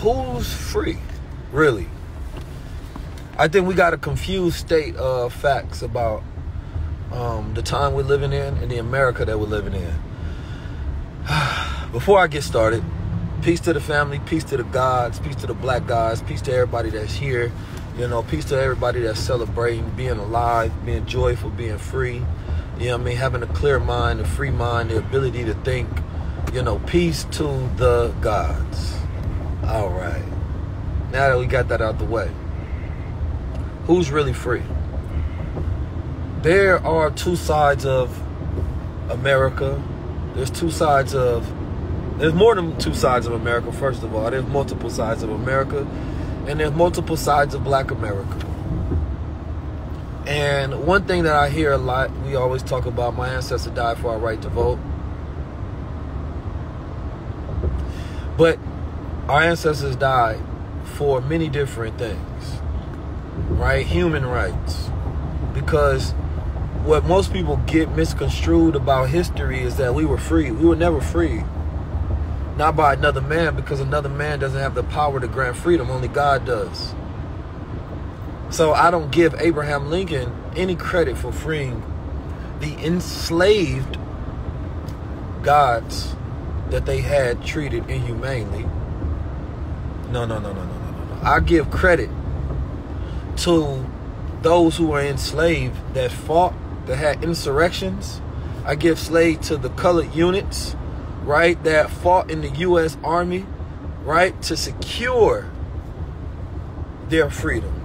who's free, really? I think we got a confused state of facts about the time we're living in and the America that we're living in. Before I get started, peace to the family, peace to the gods, peace to the black guys, peace to everybody that's here. You know, peace to everybody that's celebrating, being alive, being joyful, being free. You know what I mean? Having a clear mind, a free mind, the ability to think. You know, peace to the gods. All right. Now that we got that out the way, who's really free? There are two sides of America. There's more than two sides of America, first of all. There's multiple sides of America, and there's multiple sides of black America. And one thing that I hear a lot, we always talk about, my ancestors died for our right to vote. But our ancestors died for many different things, right? Human rights. Because what most people get misconstrued about history is that we were free. We were never free. Not by another man, because another man doesn't have the power to grant freedom. Only God does. So I don't give Abraham Lincoln any credit for freeing the enslaved gods that they had treated inhumanely. No. I give credit to those who were enslaved that fought, that had insurrections. I give slave to the colored units, right, that fought in the U.S. Army, right, to secure their freedom.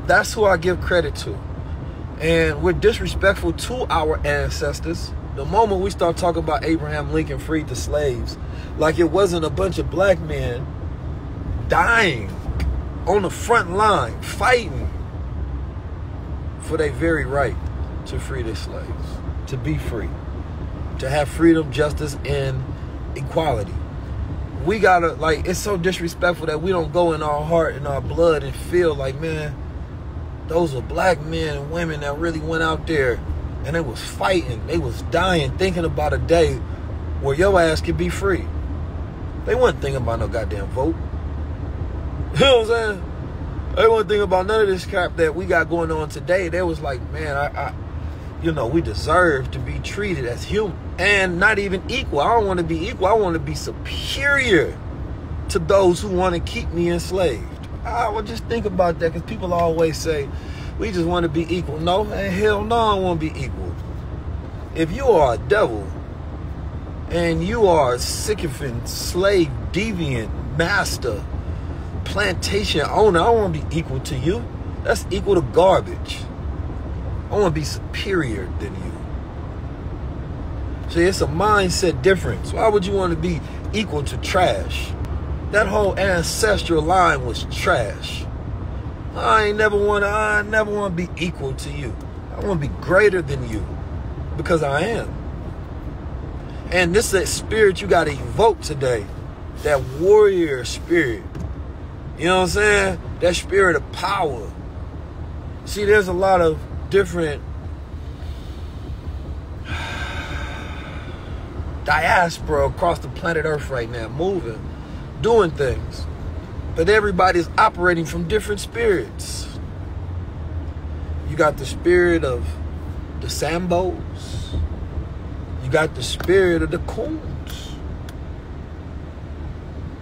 That's who I give credit to. And we're disrespectful to our ancestors the moment we start talking about Abraham Lincoln freed the slaves, like it wasn't a bunch of black men dying on the front line, fighting for their very right to free their slaves, to be free, to have freedom, justice, and equality. We gotta, like, it's so disrespectful that we don't go in our heart and our blood and feel like, man, those are black men and women that really went out there and they was fighting, they was dying, thinking about a day where your ass could be free. They wasn't thinking about no goddamn vote. You know what I'm saying? They wasn't thinking about none of this crap that we got going on today. They was like, man, we deserve to be treated as human. And not even equal. I don't want to be equal. I want to be superior to those who want to keep me enslaved. I would just think about that, because people always say, we just want to be equal. No, hell no, I want to be equal. If you are a devil and you are a sycophant, slave, deviant, master, plantation owner, I want to be equal to you. That's equal to garbage. I want to be superior than you. See, it's a mindset difference. Why would you want to be equal to trash? That whole ancestral line was trash. I never want to be equal to you. I want to be greater than you, because I am. And this is that spirit you got to evoke today. That warrior spirit. You know what I'm saying? That spirit of power. See, there's a lot of different diaspora across the planet Earth right now, moving, doing things. But everybody's operating from different spirits. You got the spirit of the Sambos. You got the spirit of the Coons.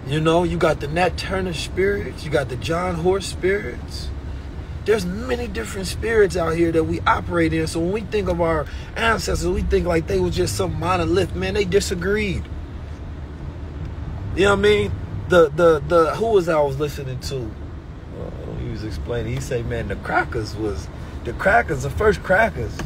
You know, you got the Nat Turner spirits. You got the John Horse spirits. There's many different spirits out here that we operate in. So when we think of our ancestors, we think like they was just some monolith. Man, they disagreed. You know what I mean? The who was I was listening to? He was explaining. He said, man, the first crackers,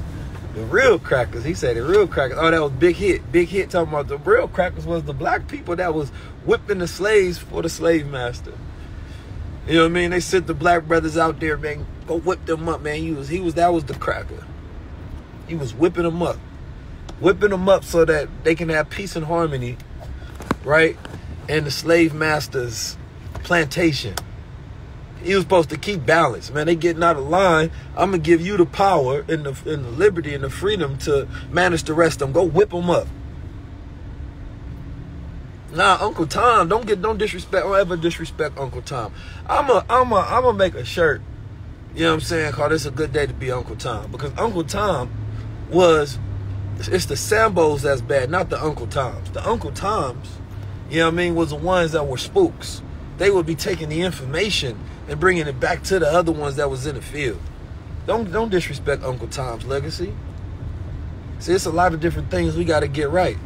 the real crackers. He said the real crackers. Oh, that was Big Hit. Big Hit talking about the real crackers was the black people that was whipping the slaves for the slave master. You know what I mean? They sent the black brothers out there, man, go whip them up, man. That was the cracker. He was whipping them up so that they can have peace and harmony, right? And the slave master's plantation. He was supposed to keep balance. Man, they getting out of line. I'm going to give you the power and the liberty and the freedom to manage the rest of them. Go whip them up. Nah, Uncle Tom, don't ever disrespect Uncle Tom. I'ma make a shirt, you know what I'm saying, called "It's a Good Day to Be Uncle Tom," because Uncle Tom it's the Sambos that's bad, not the Uncle Toms. The Uncle Toms, you know what I mean, was the ones that were spooks. They would be taking the information and bringing it back to the other ones that was in the field. Don't disrespect Uncle Tom's legacy. See, it's a lot of different things we got to get right.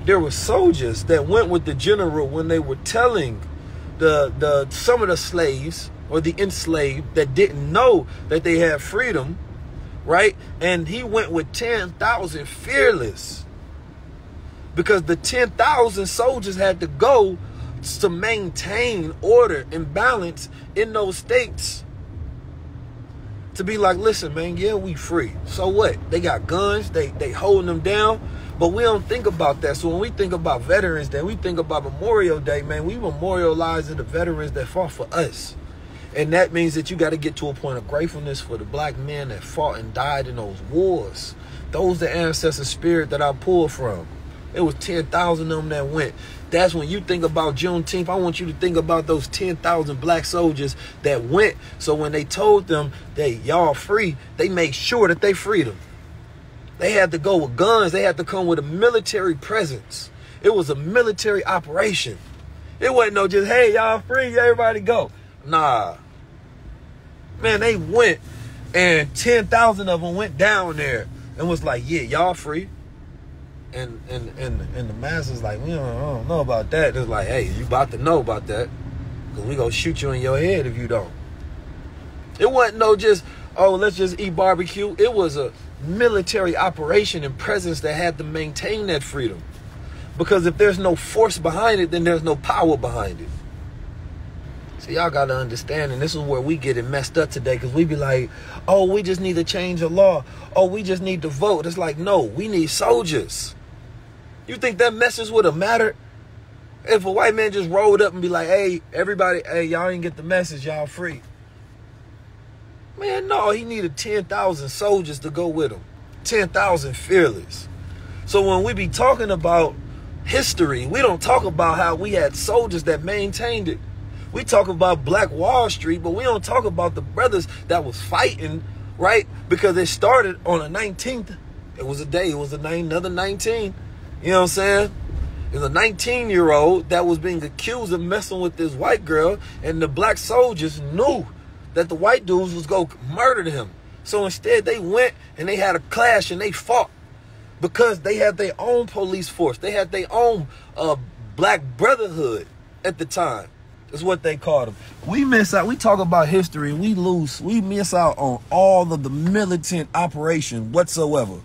There were soldiers that went with the general when they were telling some of the slaves or the enslaved that didn't know that they had freedom, right? And he went with 10,000 fearless, because the 10,000 soldiers had to go to maintain order and balance in those states. To be like, listen, man, yeah, we free. So what? They got guns. They holding them down. But we don't think about that. So when we think about Veterans Day, we think about Memorial Day, man, we memorializing the veterans that fought for us. And that means that you got to get to a point of gratefulness for the black men that fought and died in those wars. Those the ancestor spirit that I pulled from. It was 10,000 of them that went. That's when you think about Juneteenth. I want you to think about those 10,000 black soldiers that went. So when they told them that y'all free, they made sure that they freed them. They had to go with guns. They had to come with a military presence. It was a military operation. It wasn't no just, hey, y'all free, everybody go. Nah. Man, they went, and 10,000 of them went down there and was like, yeah, y'all free. And the masses like, we don't know about that. It's like, hey, you about to know about that, because we gonna shoot you in your head if you don't. It wasn't no just, oh, let's just eat barbecue. It was a military operation and presence that had to maintain that freedom. Because if there's no force behind it, then there's no power behind it. So y'all got to understand, and this is where we get it messed up today, because we be like, oh, we just need to change the law. Oh, we just need to vote. It's like, no, we need soldiers. You think that message would have mattered if a white man just rolled up and be like, hey, everybody, hey, y'all didn't get the message, y'all free? Man, no, he needed 10,000 soldiers to go with him. 10,000 fearless. So when we be talking about history, we don't talk about how we had soldiers that maintained it. We talk about Black Wall Street, but we don't talk about the brothers that was fighting, right? Because it started on the 19th. It was a day. It was another 19. You know what I'm saying? It was a 19-year-old that was being accused of messing with this white girl, and the black soldiers knew that the white dudes was going to murder him. So instead, they went and they had a clash and they fought, because they had their own police force. They had their own black brotherhood at the time. Is what they called them. We miss out. We talk about history and we miss out on all of the militant operation whatsoever.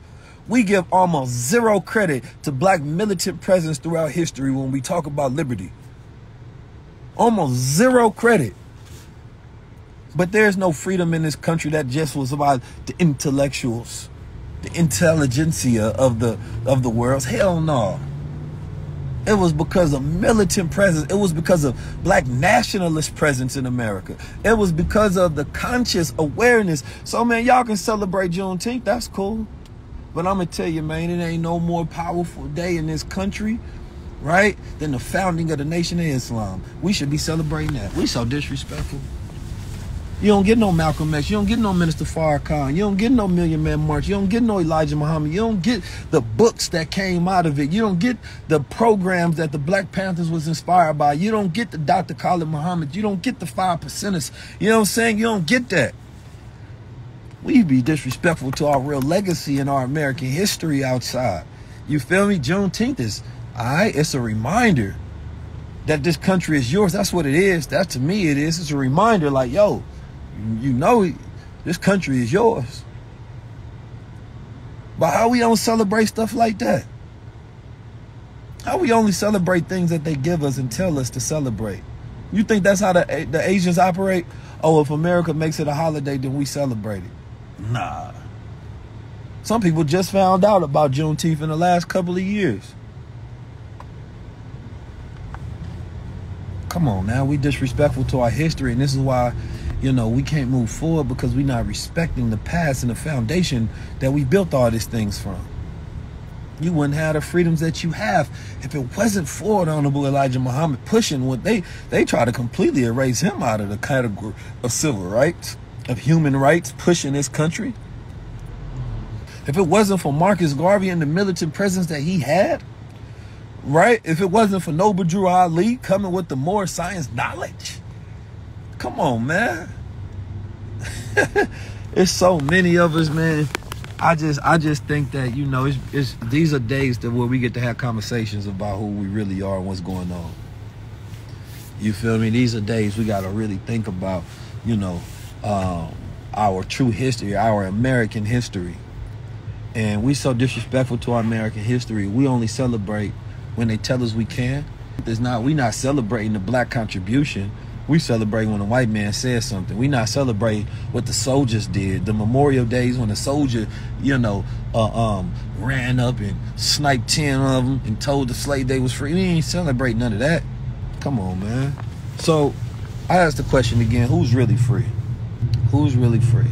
We give almost zero credit to black militant presence throughout history when we talk about liberty. Almost zero credit. But there's no freedom in this country that just was about the intellectuals, the intelligentsia of the world. Hell no. It was because of militant presence. It was because of black nationalist presence in America. It was because of the conscious awareness. So, man, y'all can celebrate Juneteenth. That's cool. But I'm going to tell you, man, it ain't no more powerful day in this country, right, than the founding of the Nation of Islam. We should be celebrating that. We so disrespectful. You don't get no Malcolm X. You don't get no Minister Farrakhan. You don't get no Million Man March. You don't get no Elijah Muhammad. You don't get the books that came out of it. You don't get the programs that the Black Panthers was inspired by. You don't get the Dr. Khalid Muhammad. You don't get the 5%ers. You know what I'm saying? You don't get that. We be disrespectful to our real legacy and our American history outside. You feel me? Juneteenth is, all right, it's a reminder that this country is yours. That's what it is. That, to me, it is. It's a reminder like, yo, you know, this country is yours. But how we don't celebrate stuff like that? How we only celebrate things that they give us and tell us to celebrate? You think that's how the Asians operate? Oh, if America makes it a holiday, then we celebrate it. Nah. Some people just found out about Juneteenth in the last couple of years. Come on now, we disrespectful to our history, and this is why, you know, we can't move forward, because we're not respecting the past and the foundation that we built all these things from. You wouldn't have the freedoms that you have if it wasn't for the Honorable Elijah Muhammad pushing what they try to completely erase him out of the category of civil rights, of human rights, pushing this country. If it wasn't for Marcus Garvey and the militant presence that he had, right? If it wasn't for Noble Drew Ali coming with the more science knowledge, come on, man. It's so many of us, man. I just think that, you know, these are days where we get to have conversations about who we really are and what's going on. You feel me? These are days we got to really think about, you know, our true history, our American history. And we so disrespectful to our American history. We only celebrate when they tell us we can. We not celebrating the black contribution. We celebrate when a white man says something. We not celebrate what the soldiers did. The Memorial Days when the soldier, you know, ran up and sniped 10 of them and told the slave they was free. We ain't celebrate none of that. Come on, man. So I asked the question again, who's really free? Who's really free?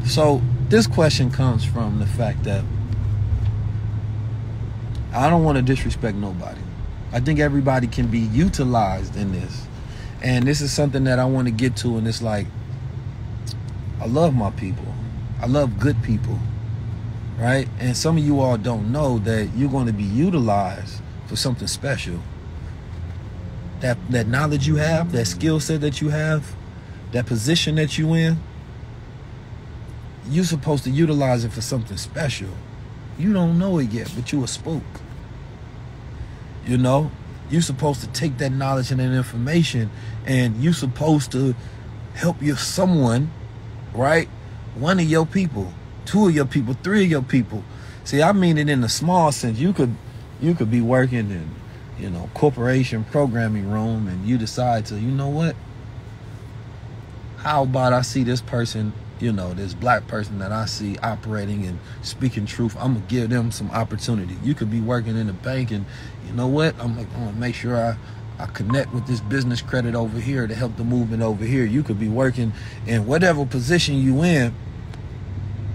So this question comes from the fact that I don't want to disrespect nobody. I think everybody can be utilized in this. And this is something that I want to get to, and it's like, I love my people. I love good people, right? And some of you all don't know that you're going to be utilized for something special. That knowledge you have, that skill set that you have, that position that you in, you're supposed to utilize it for something special. You don't know it yet, but you a spook. You know? You're supposed to take that knowledge and that information, and you're supposed to help someone, right? One of your people, two of your people, three of your people. See, I mean it in a small sense. You could be working in, you know, corporation programming room, and you decide to, you know what? How about I see this person, you know, this black person that I see operating and speaking truth, I'm going to give them some opportunity. You could be working in a bank, and you know what? I'm going to make sure I connect with this business credit over here to help the movement over here. You could be working in whatever position you in,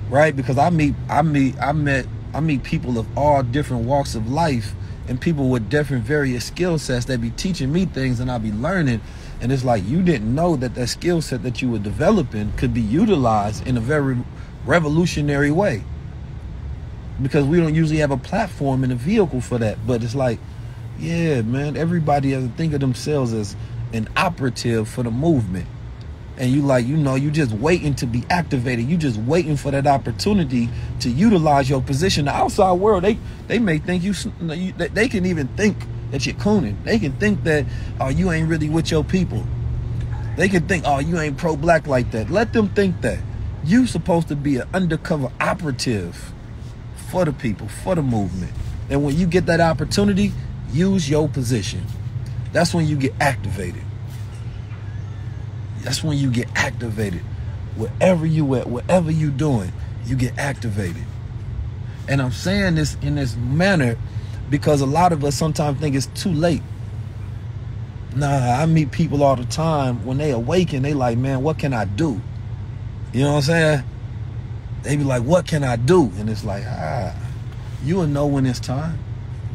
right? Because I meet people of all different walks of life, and people with different various skill sets that be teaching me things, and I be learning. And it's like, you didn't know that skill set that you were developing could be utilized in a very revolutionary way. Because we don't usually have a platform and a vehicle for that. But it's like, yeah, man, everybody has to think of themselves as an operative for the movement. And you like, you know, you just waiting to be activated. You just waiting for that opportunity to utilize your position. The outside world, they may think they can even think that you're cooning. They can think that, oh, you ain't really with your people. They can think, oh, you ain't pro-black like that. Let them think that. You supposed to be an undercover operative for the people, for the movement. And when you get that opportunity, use your position. That's when you get activated. That's when you get activated. Wherever you at, whatever you doing, you get activated. And I'm saying this in this manner because a lot of us sometimes think it's too late. Nah, I meet people all the time when they awaken, they like, man, what can I do? You know what I'm saying? They be like, what can I do? And it's like, you'll know when it's time.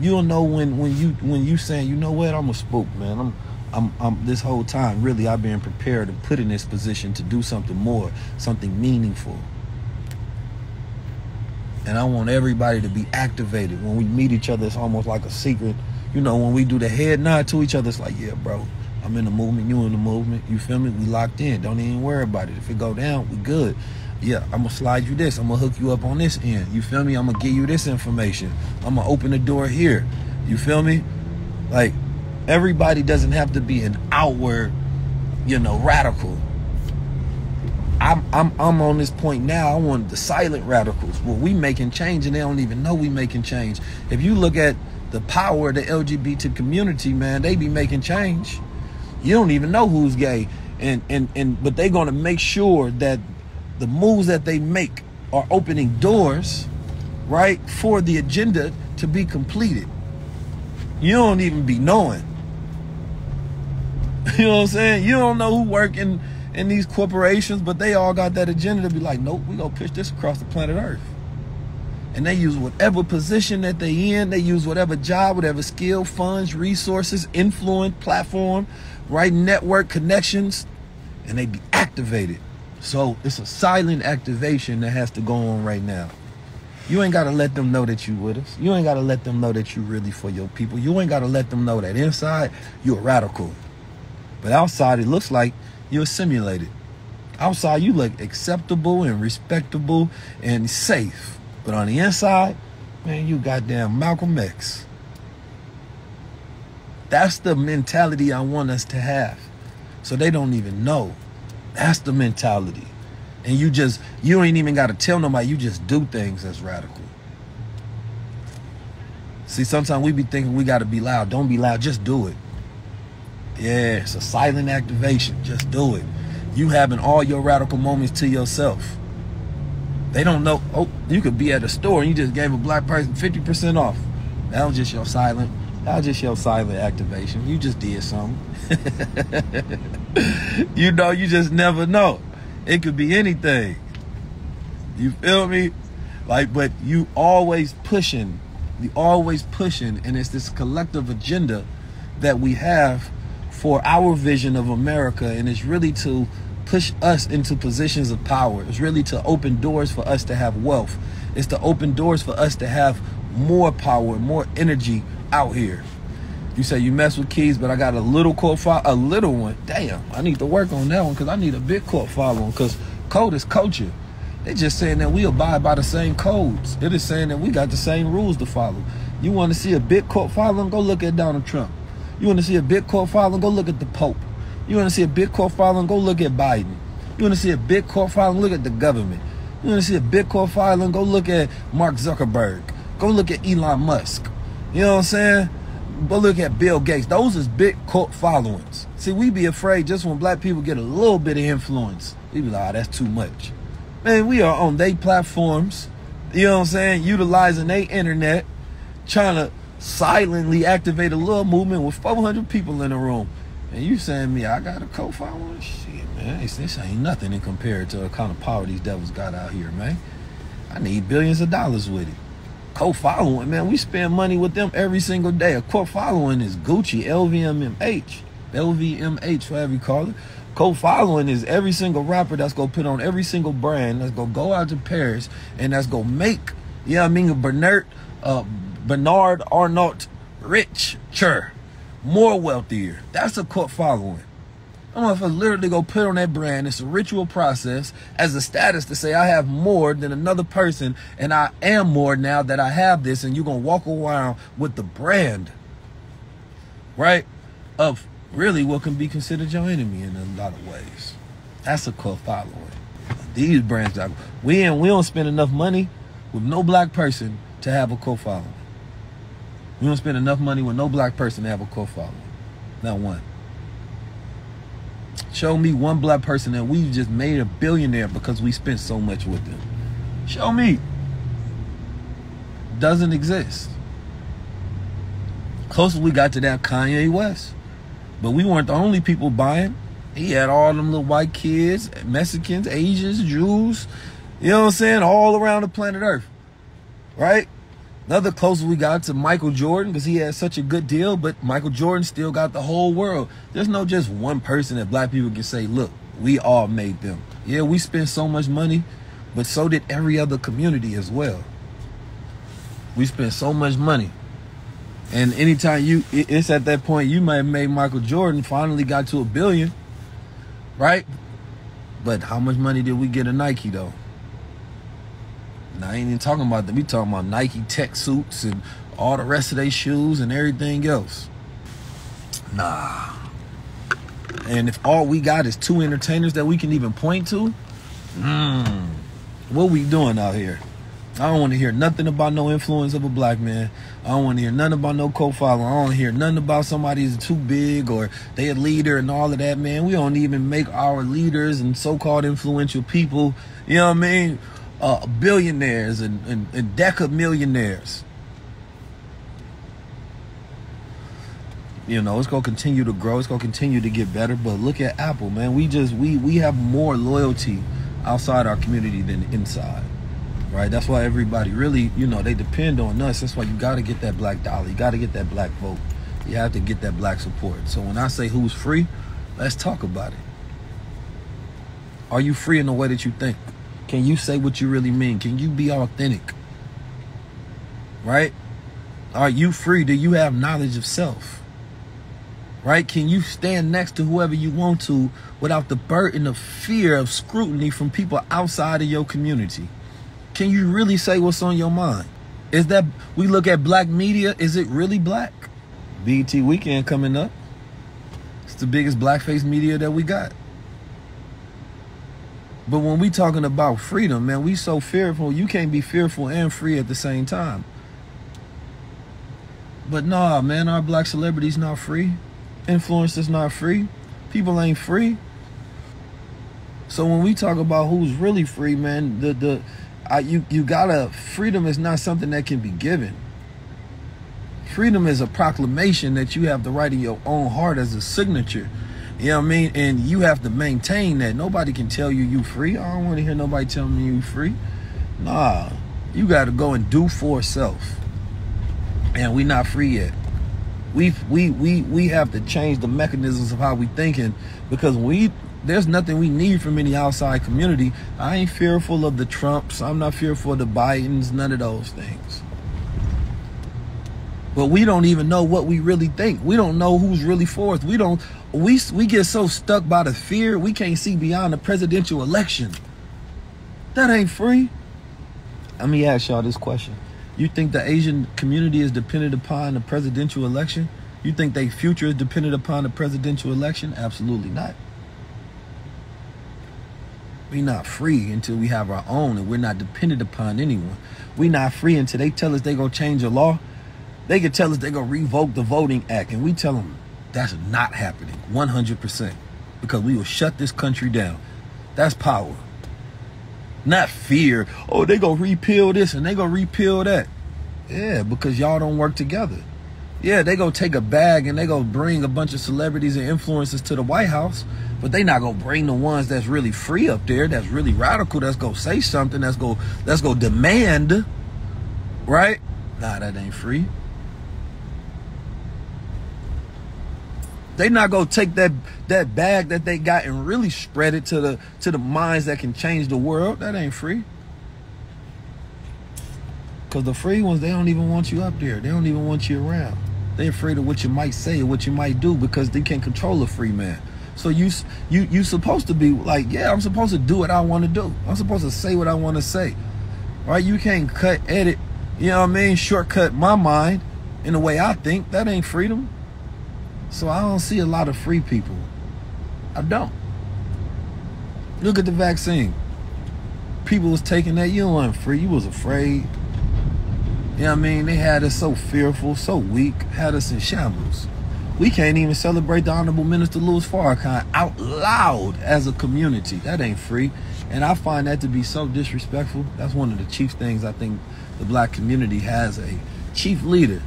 You'll know when you saying, you know what, I'm a spook, man. I'm this whole time, really, I've been prepared and put in this position to do something more, something meaningful. And I want everybody to be activated. When we meet each other, it's almost like a secret. You know, when we do the head nod to each other, it's like, yeah, bro, I'm in the movement, you in the movement. You feel me? We locked in. Don't even worry about it. If it go down, we good. Yeah, I'm going to slide you this. I'm going to hook you up on this end. You feel me? I'm going to give you this information. I'm going to open the door here. You feel me? Like, everybody doesn't have to be an outward, you know, radical. I'm on this point now. I want the silent radicals. Well, we making change and they don't even know we making change. If you look at the power of the LGBT community, man, they be making change. You don't even know who's gay. But they're gonna make sure that the moves that they make are opening doors, right, for the agenda to be completed. You don't even be knowing. You know what I'm saying? You don't know who working in these corporations, but they all got that agenda to be like, nope, we gonna push this across the planet Earth. And they use whatever position that they in. They use whatever job, whatever skill, funds, resources, influence, platform, right, network connections, and they be activated. So it's a silent activation that has to go on right now. You ain't got to let them know that you with us. You ain't got to let them know that you really for your people. You ain't got to let them know that inside you're a radical. But outside it looks like you're assimilated. Outside you look acceptable and respectable and safe. But on the inside, man, you goddamn Malcolm X. That's the mentality I want us to have. So they don't even know. That's the mentality. And you ain't even got to tell nobody. You just do things that's radical. See, sometimes we be thinking we got to be loud. Don't be loud. Just do it. Yeah, it's a silent activation. Just do it. You having all your radical moments to yourself. They don't know. Oh, you could be at a store and you just gave a black person 50% off. That was just your silent. That was just your silent activation. You just did something. You know, you just never know. It could be anything. You feel me? Like, but you always pushing. You always pushing, and it's this collective agenda that we have for our vision of America, and it's really to push us into positions of power. It's really to open doors for us to have wealth. It's to open doors for us to have more power, more energy out here. You say you mess with Keys, but I got a little cult follow, a little one. Damn, I need to work on that one because I need a big cult following, because code is culture. They're just saying that we abide by the same codes. It is saying that we got the same rules to follow. You want to see a big cult following? Go look at Donald Trump. You want to see a big cult following? Go look at the Pope. You want to see a big cult following? Go look at Biden. You want to see a big cult following? Look at the government. You want to see a big cult following? Go look at Mark Zuckerberg. Go look at Elon Musk. You know what I'm saying? Go look at Bill Gates. Those is big cult followings. See, we be afraid just when black people get a little bit of influence. We be like, oh, that's too much. Man, we are on their platforms, you know what I'm saying, utilizing their internet, trying to silently activate a little movement with 400 people in the room. And you saying me, I got a cult following? Shit, man, this ain't nothing in compared to the kind of power these devils got out here, man. I need billions of dollars with it. Cult following, man, we spend money with them every single day. A cult following is Gucci, LVMH, whatever you call it. Cult following is every single rapper that's gonna put on every single brand, that's gonna go out to Paris, and that's gonna make, you know what I mean, Bernard Arnault richer, more wealthier. That's a cult following. I'm gonna literally go put on that brand. It's a ritual process as a status to say I have more than another person, and I am more now that I have this, and you're gonna walk around with the brand, right, of really what can be considered your enemy in a lot of ways. That's a cult following. These brands, we don't spend enough money with no black person to have a cult following. We don't spend enough money with no black person to have a cult following. Not one. Show me one black person that we've just made a billionaire because we spent so much with them. Show me. Doesn't exist. Closest we got to that, Kanye West. But we weren't the only people buying. He had all them little white kids, Mexicans, Asians, Jews, you know what I'm saying, all around the planet Earth, right? Another closest we got to Michael Jordan, because he had such a good deal, but Michael Jordan still got the whole world. There's no just one person that black people can say, look, we all made them. Yeah, we spent so much money, but so did every other community as well. We spent so much money. And anytime it's at that point, you might have made Michael Jordan finally got to $1 billion, right? But how much money did we get a Nike though? Now, I ain't even talking about that. We talking about Nike tech suits and all the rest of their shoes and everything else. Nah. And if all we got is 2 entertainers that we can even point to, what we doing out here? I don't want to hear nothing about no influence of a black man. I don't want to hear nothing about no co-following. I don't want to hear nothing about somebody who's too big or they a leader and all of that, man. We don't even make our leaders and so-called influential people, you know what I mean, billionaires and deca-millionaires. You know, it's going to continue to grow. It's going to continue to get better. But look at Apple, man. We have more loyalty outside our community than inside. right? That's why everybody really, you know, they depend on us. That's why you got to get that black dollar. You got to get that black vote. You have to get that black support. So when I say who's free, let's talk about it. Are you free in the way that you think? Can you say what you really mean? Can you be authentic? Right? Are you free? Do you have knowledge of self? Right? Can you stand next to whoever you want to without the burden of fear of scrutiny from people outside of your community? Can you really say what's on your mind? Is that, we look at black media, is it really black? BET Weekend coming up. It's the biggest blackface media that we got. But when we talking about freedom, man, we so fearful. You can't be fearful and free at the same time. But nah, man, our black celebrities not free. Influencers not free. People ain't free. So when we talk about who's really free, man, you gotta, freedom is not something that can be given. Freedom is a proclamation that you have the right in your own heart as a signature. You know what I mean? And you have to maintain that. Nobody can tell you free. I don't want to hear nobody tell me you free. Nah, you got to go and do for self. And we not free yet. We have to change the mechanisms of how we thinking, because there's nothing we need from any outside community. I ain't fearful of the Trumps. I'm not fearful of the Bidens, none of those things. But we don't even know what we really think. We don't know who's really for us. We get so stuck by the fear, we can't see beyond the presidential election. That ain't free. Let me ask y'all this question. You think the Asian community is dependent upon the presidential election? You think their future is dependent upon the presidential election? Absolutely not. We're not free until we have our own, and we're not dependent upon anyone. We're not free until they tell us they're going to change the law. They can tell us they're going to revoke the Voting Act, and we tell them that's not happening 100%, because we will shut this country down. That's power. Not fear. Oh, they going to repeal this and they going to repeal that. Yeah, because y'all don't work together. Yeah, they going to take a bag and they going to bring a bunch of celebrities and influencers to the White House, but they not going to bring the ones that's really free up there, that's really radical, that's going to say something, that's going to demand, right? Nah, that ain't free. They not gonna take that bag that they got and really spread it to the minds that can change the world. That ain't free. Cause the free ones, they don't even want you up there. They don't even want you around. They're afraid of what you might say or what you might do, because they can't control a free man. So you supposed to be like, yeah, I'm supposed to do what I want to do. I'm supposed to say what I want to say. Right? You can't edit, you know what I mean? Shortcut my mind in the way I think. That ain't freedom. So I don't see a lot of free people. I don't. Look at the vaccine. People was taking that. You weren't free. You was afraid. You know what I mean? They had us so fearful, so weak, had us in shambles. We can't even celebrate the Honorable Minister Louis Farrakhan out loud as a community. That ain't free. And I find that to be so disrespectful. That's one of the chief things I think the black community has, a chief leader.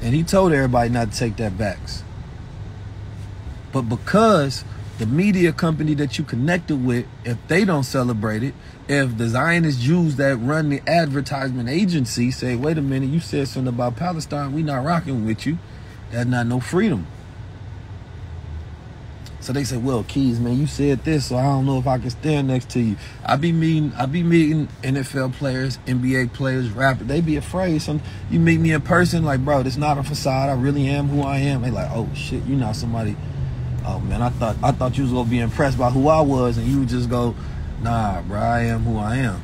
And he told everybody not to take that vax. But because the media company that you connected with, if they don't celebrate it, if the Zionist Jews that run the advertisement agency say, wait a minute, you said something about Palestine, we not rocking with you, that's not no freedom. So they say, well, Keys, man, you said this, so I don't know if I can stand next to you. I be meeting NFL players, NBA players, rappers. They be afraid. You meet me in person, like, bro, this not a facade. I really am who I am. They like, oh shit, you not somebody. Oh man, I thought you was gonna be impressed by who I was, and you would just go, nah, bro, I am who I am.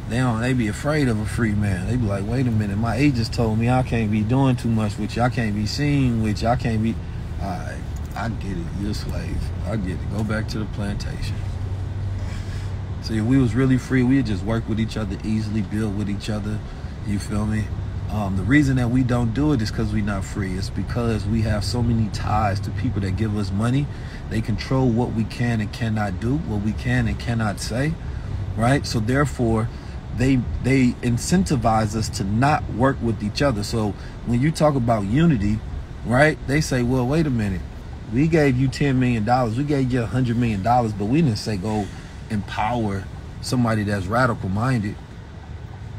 They be afraid of a free man. They be like, wait a minute, my agents told me I can't be doing too much with you. I can't be seen with you. I can't be. All right. I get it. You're a slave. I get it. Go back to the plantation. So if we was really free, we'd just work with each other easily, build with each other. You feel me? The reason that we don't do it is because we're not free. It's because we have so many ties to people that give us money. They control what we can and cannot do, what we can and cannot say, right? So therefore, they incentivize us to not work with each other. So when you talk about unity, right, they say, well, wait a minute. We gave you $10 million. We gave you $100 million, but we didn't say go empower somebody that's radical minded.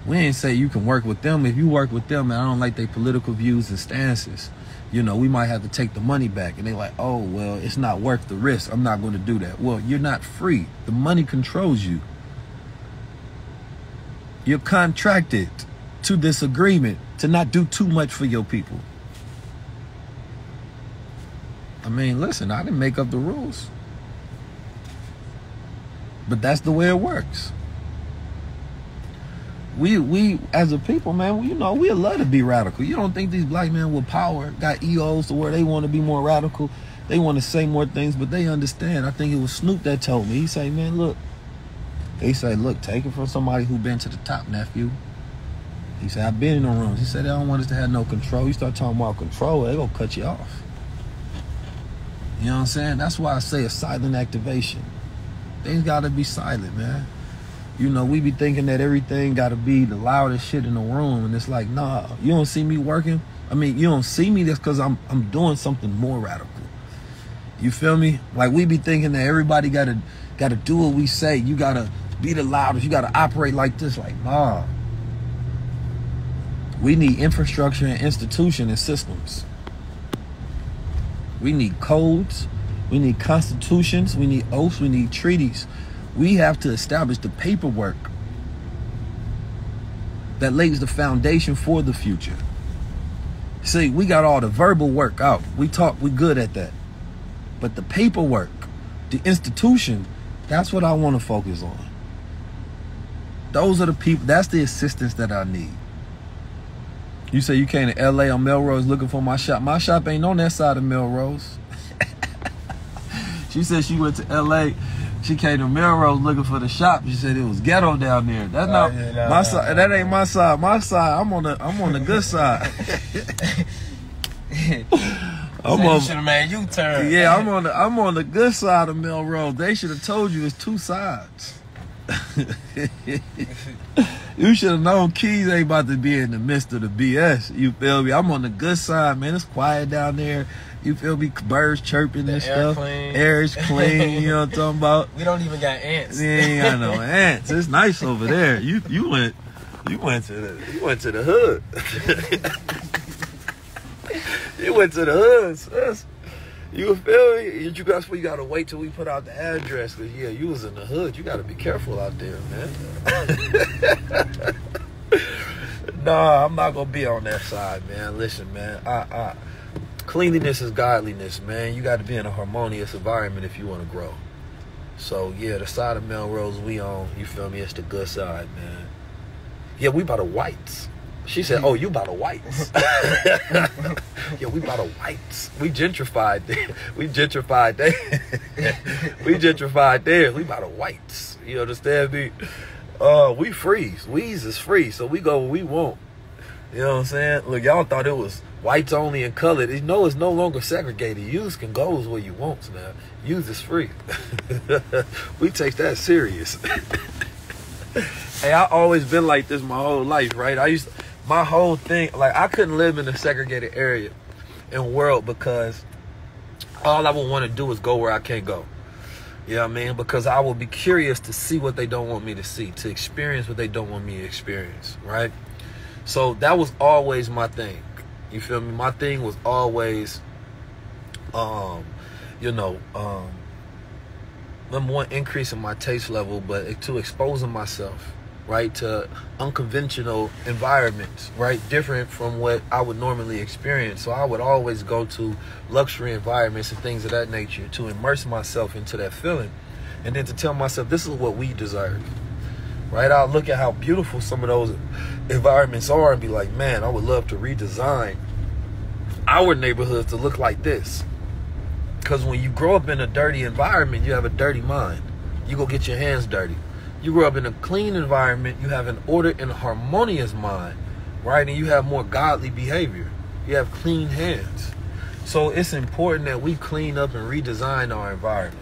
We ain't say you can work with them. If you work with them and I don't like their political views and stances, you know, we might have to take the money back. And they're like, oh, well, it's not worth the risk. I'm not going to do that. Well, you're not free. The money controls you. You're contracted to this agreement to not do too much for your people. I mean, listen, I didn't make up the rules. But that's the way it works. We as a people, man, you know, we love to be radical. You don't think these black men with power got egos to where they want to be more radical? They want to say more things, but they understand. I think it was Snoop that told me. He say, man, look. He say, look, take it from somebody who been to the top, nephew. He said, I've been in the rooms. He said, they don't want us to have no control. You start talking about control, they gonna cut you off. You know what I'm saying? That's why I say a silent activation. Things gotta be silent, man. You know, we be thinking that everything got to be the loudest shit in the room. And it's like, nah, you don't see me working. I mean, you don't see me. That's because I'm doing something more radical. You feel me? Like, we be thinking that everybody got to do what we say. You got to be the loudest. You got to operate like this. Like, nah. We need infrastructure and institution and systems. We need codes. We need constitutions. We need oaths. We need treaties. We have to establish the paperwork that lays the foundation for the future. See, we got all the verbal work out. We good at that. But the paperwork, the institution, that's what I want to focus on. Those are the people, that's the assistance that I need. You say you came to LA on Melrose looking for my shop. My shop ain't on that side of Melrose. She said she went to LA. She came to Melrose looking for the shop. She said it was ghetto down there. That's not my side. That ain't my side. My side, I'm on the good side. You should have made U-turn. Yeah, I'm on the good side of Melrose. They should have told you it's two sides. You should have known Keys ain't about to be in the midst of the BS. You feel me? I'm on the good side, man. It's quiet down there. You feel me? Birds chirping and stuff. Air is clean. You know what I'm talking about? We don't even got ants. We ain't got no ants. It's nice over there. You went to the hood. You went to the hood, sis. You feel me? That's where you gotta wait till we put out the address. Cause yeah, you was in the hood. You gotta be careful out there, man. Nah, I'm not gonna be on that side, man. Listen, man. Cleanliness is godliness, man. You got to be in a harmonious environment if you want to grow. So, yeah, the side of Melrose we on, you feel me? It's the good side, man. Yeah, we by the whites. She said, oh, you by the whites. Yeah, we by the whites. We gentrified there. We gentrified there. We gentrified there. We by the whites. You understand me? We free. Weeze is free, so we go where we want. You know what I'm saying? Look, y'all thought it was whites only and colored. You know it's no longer segregated. Use can go where you want now. Use is free. We take that serious. Hey, I always been like this my whole life, right? My whole thing, like I couldn't live in a segregated area in world because all I would want to do is go where I can't go. You know what I mean? Because I will be curious to see what they don't want me to see, to experience what they don't want me to experience, right? So that was always my thing. You feel me? My thing was always, number one, increasing my taste level, but to exposing myself, right, to unconventional environments, right, different from what I would normally experience. So I would always go to luxury environments and things of that nature to immerse myself into that feeling, and then to tell myself this is what we deserve. Right, I'll look at how beautiful some of those environments are and be like, man, I would love to redesign our neighborhoods to look like this. Because when you grow up in a dirty environment, you have a dirty mind. You go get your hands dirty. You grow up in a clean environment, you have an ordered and harmonious mind, right? And you have more godly behavior. You have clean hands. So it's important that we clean up and redesign our environment.